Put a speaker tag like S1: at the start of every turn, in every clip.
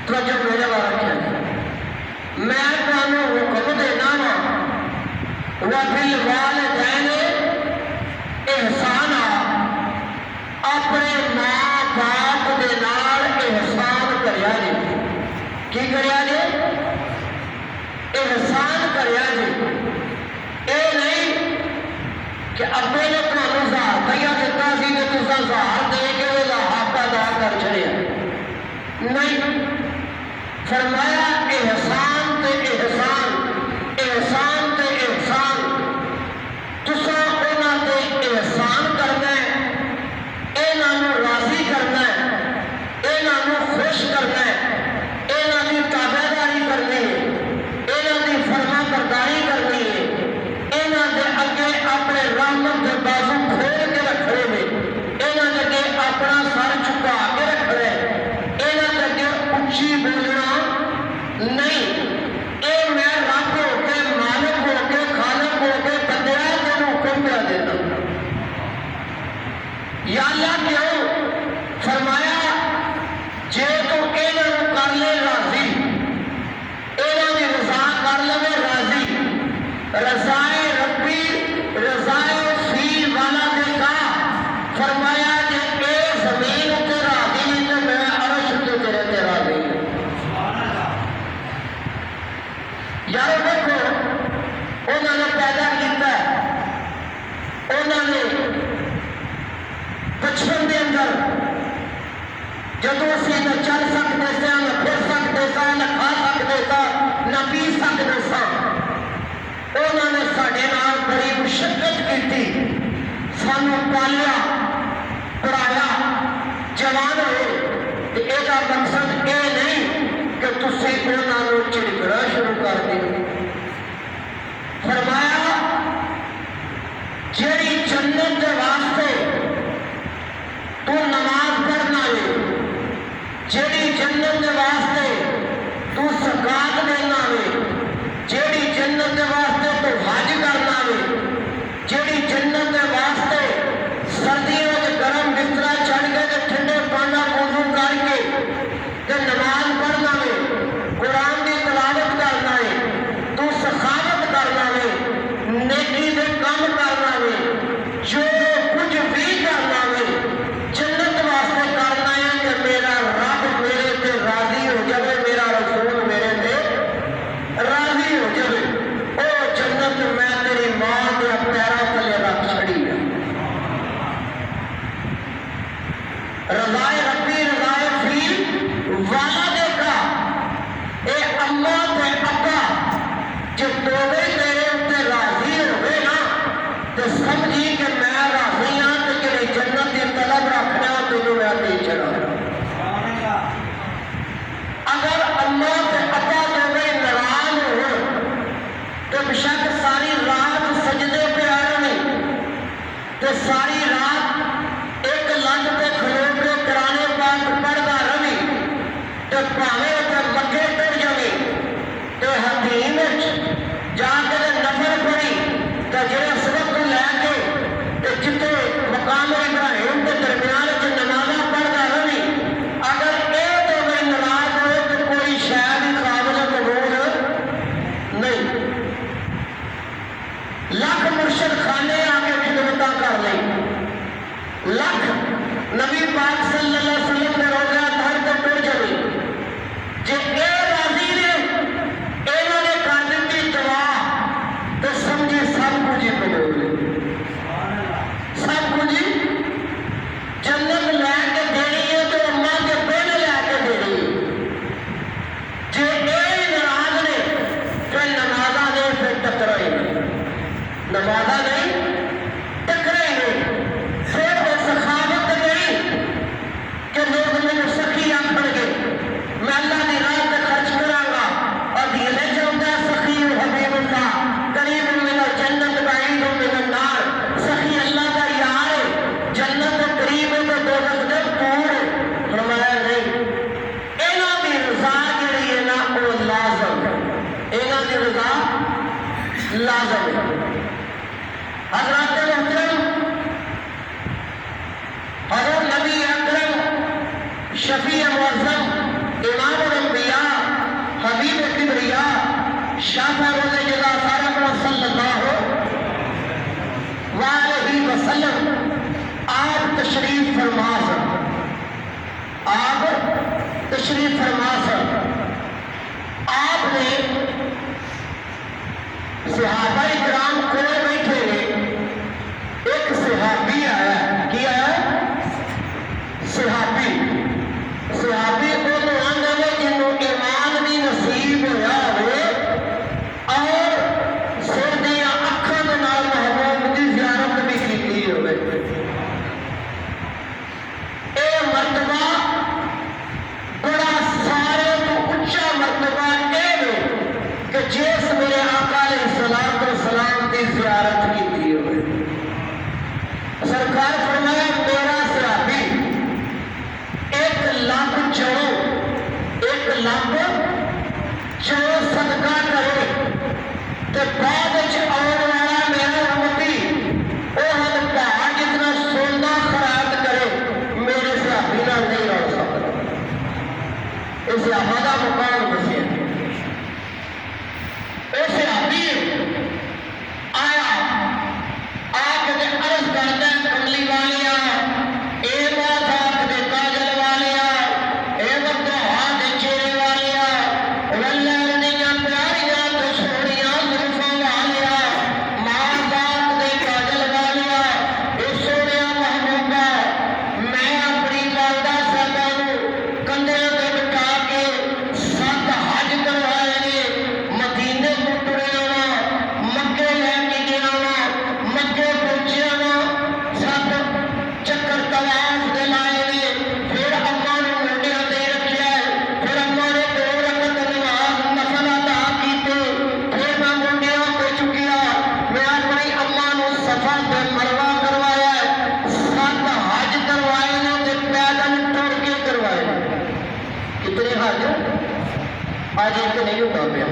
S1: तो जो मेरे वाल रखा मैं तुम्हें हुक्म देना वा बिल वाल दैन एहसान अपने मां बाप के नाल एहसान करिया जी की करिया जी एहसान करिया जी ये नहीं कि अब्बे ने तुम्हें 1000 रुपया दिता सी तो तुम 1000 दे के वो हक अदा कर छड़िया नहीं फरमाया एहसान ते एहसान एहसान ते एहसान तुसा उन्हां ते एहसान करना है इन्हां राजी करना है इन्हां खुश करना है इन्हां दी ताबेदारी करनी है इन्हां दी फरमा बरदारी करनी है इन्हां दे अगे अपने रहमत के बाजू खोल के रखने में इन्हां दे अगे अपना सर झुका के रखना है इन्हां दे अगे उच्ची बोलना नहीं ये मैं रब हो के मालिक हो के खालिक हो के बंदिया तेन हुक्म कर देना या अल्लाह क्यों फरमाया जे तू इन्हों कर ले राजी इन्हों की रजा कर ले राजी रजाए रब्बी रजाए फील वाला ने कहा फरमाया जे ए जमीन उत्ते राजी नहीं तो मैं अरश उत्ते तेरे ते राजी यारो देखो उन्होंने पैदा किया उन्होंने बचपन के अंदर जदों असीं न चल सकते थे न फिर सकते थे न खा सकते थे न पी सकते थे उन्होंने साडे नाल बड़ी मुशक्कत की सानू पालिया पढ़ाया जवान होए तो इसका मकसद ये नहीं कि तुसीं उन्होंने झिड़कना शुरू कर दिओ फरमाया जिहड़ी जन्नत के वास्ते तू नमाज पढ़ना है जिहड़ी जन्नत के वास्ते तू ज़कात देना है जिहड़ी जन्नत के वास्ते तू हज करना है जिहड़ी जन्नत के वास्ते सर्दियों में गर्म बिस्तरा चढ़ के ते ठंडे पानी वुज़ू करके ते नमाज पढ़ना है कुरान की तिलावत करना है तू सखावत करना है नेकी दे काम करना है जो कुछ भी करना है जन्नत वास्ते करना है कि मेरा रब मेरे ते राजी हो जाए मेरा रसूल मेरे ते राजी हो जाए ओ जन्नत मैं तेरी मां के पैरों थले रख छड़ी है रजाए रब्बी रजाए फील वाला देखा ए अम्मा ते अब्बा जो दोवे तेरे उत्ते राजी हो गए ना तो समझी कि मैं राजी हाँ तो जेड़ी जन्नत की तलब रखना तेनों मैं दे चला अगर अम्मा ते अब्बा दोवे नाराज हो तो बेशक सारी रात सजदे पे आ रहे तो सारी रात एक लंघ पे खलो के कुरान पाक पढ़ता रवि तो भावे मक्के टुट जाए तो हकीम जाके नफर पड़ी तो जेड़ा सबक लैके जिते मकाम इब्राहिम के दरम्यान नमाजा पढ़ता रवि अगर ये दोवे नाराज हो तो कोई शायद काबिल कबूल नहीं लख मुर्शद खाने आके खिदमत कर ली लख नबी पाक सल्लल्लाहु अलैहि वसल्लम ने रोजा धर के टुट जाए जे ए राजी ने इन्होंने कर दी दुआ तो समझी सब कुछ ही कबूल सब कुछ ही जन्नत लैके देनी है तो अम्मा के पेड़ लैके देनी है जे ए नाराज ने फिर नमाजा ने फिर टकराई नमाजा नहीं टकराई नहीं फिर वो सखावत नहीं कि लोग मैंने सखी आखणगे मैं अल्लाह की राह पे खर्च करांगा और धीरे चलता है सखी हबीबुल्लाह करीब मिनल जन्नत बाईद मिनल नार सखी अल्लाह का यार है जन्नत तो करीब है तो दोज़ख दे दूर है फरमाया नहीं इन्हां दी रज़ा जिहड़ी है ना वो लाज़म है इन्हां दी रज़ा लाज़म है हज़रत मोहतरम हज़रत नबी अकरम शफी मुअज़्ज़म इमाम शाफा रोज़े जदा सारा को सल्लल्लाहु अलैहि वसल्लम आप तशरीफ फरमा सन, आप तशरीफ फरमा सन। आपने सहाबा इकराम को बैठे एक सहाबी आया, क्या आया? सहाबी उन्होंने आंदे जिन्हों ईमान भी नसीब होया हो और सिर दिया अखां दे नाल महबूब की ज़ियारत भी की होवे। ये मर्तबा बड़ा सारे तो उच्चा मर्तबा ये कि जिस मेरे आका अलैहिस्सलातु वस्सलाम की ज़ियारत की होवे। सरकार फरमाया मेरा सहाबी 1 लाख जो सदका करे तो बाद आने वाला मेरा उम्मती वो हम पहाड़ जितना सोना खराब करे मेरे सहाबी ना नहीं रह सकता। इस सहाबा का मुकाम दसिया। सहाबी आया आके अर्ज करता है कमली वालिया ए बात आखदे काजल वालिया ए बंदा हाथ चेहरे वालिया वल्ले रनिया प्यारियां तो सोनिया जुल्फां वालिया मां बाप दे काजल वालिया ए सोनिया महबूबा मैं अपनी वालदा साहबा नूं कंधे ते बिठा के 7 हज करवाए ने। मदीने तो टुरिया वा मक्के लैके गया वा मक्के पहुंचिया वा 7 चक्कर तवाफ दे लाए ने। फिर अम्मा ने मोटिया दे रखिया है। फिर अम्मा ने 2 रकत नमाज नफल अदा कीते। फिर मैं मुंडिया पे चुकिया मैं अपनी अम्मा नूं सफा ते मरवा करवाया है। 7 हज करवाए ने ते पैदल टुर के करवाए ने। कितने हज आज एक नहीं होता पाया।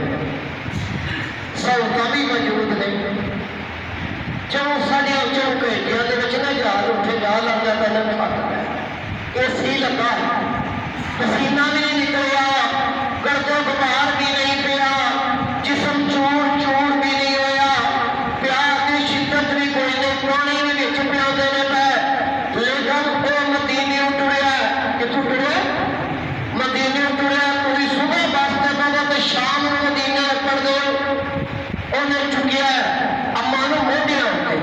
S1: सहूलतां भी मौजूद ने। चलो साढ़े 4 घंटिया के ना जहाज उठे जा लग जाता है फट गया। एसी लगा पसीना भी नहीं निकलिया गर्दो गुबार भी नहीं पिया जिसम चूर चूर भी नहीं होया प्यास की शिद्दत भी कोई नहीं पानी भी विच पियादे ने पै। लेकिन वो मदीने उतरिया कितों टुरिया मदीने उतरिया। पूरी सुबह वास्ते पवे तो शाम को मदीने पड़ दो उन्हें चुकिया अम्मा नूं मोढियां उत्ते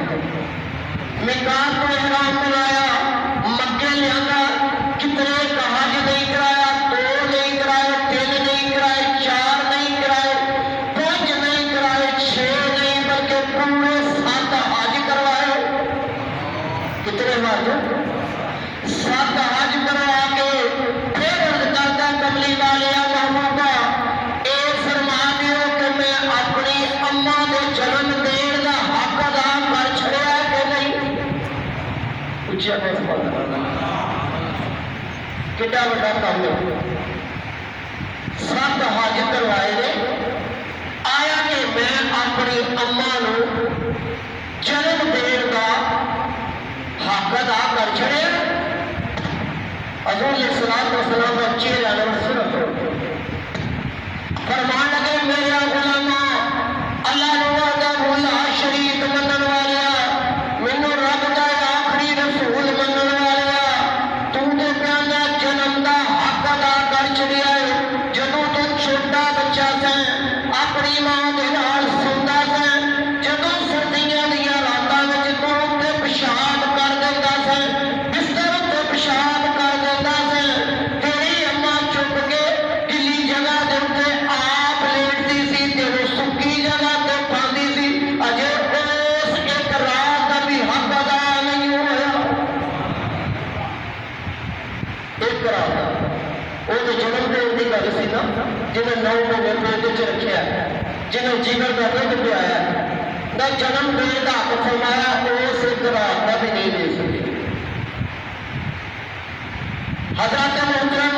S1: मिकात को इहराम बनाया मक्के लिया। कितने हज नहीं कराया 2 नहीं कराए 3 नहीं कराए 4 नहीं कराए 5 नहीं कराए 6 नहीं बल्कि पूरे 7 हज करवाए। कितने हज 7 हज करवा के फिर अर्ज करता कमली वाले महबूबा ए फरमा दियो कि मैं अपनी अम्मा के जन्म देण का हक अदा कर छड़िया कि नहीं। उच्चा कितना बड़ा काम है। 7 हज करवाए ने आया कि मैं अपनी अम्मा नूं जन्म देण का हक अदा कर छड़िया। हज़ूर अलैहिस्सलातु वस्सलाम का चेहरा नमस्कार फरमान लगे मेरे गुलामा अल्लाह नूं ला शरीक मनन वालिया मैनू रब दा आखिरी रसूल मनन वालिया तू ते प्यादा जन्म दा हक अदा कर छड़िया है। जदों तू छोटा बच्चा सा अपनी मां दे नाल सौंदा सा जदों सर्दियां दीयां रातां विच तू उत्ते पेशाब कर दिंदा सा बिस्तर उत्ते पेशाब कर दिंदा सा तेरी अम्मा चुप के गिली जगह दे उत्ते आप लेटदी सी तेनू सुक्की जगह ते पांदी सी। अजे उस एक रात का भी हक अदा नहीं होया। एक रात का वो तो जन्म देने की गल सी ना जिन्हें 9 महीने पेट च रखिया जिन्हें जीवन का दुध पियाया ना जन्म देने का हक फरमाया उस एक रात का भी नहीं दे सके। हज़रत मोहतरम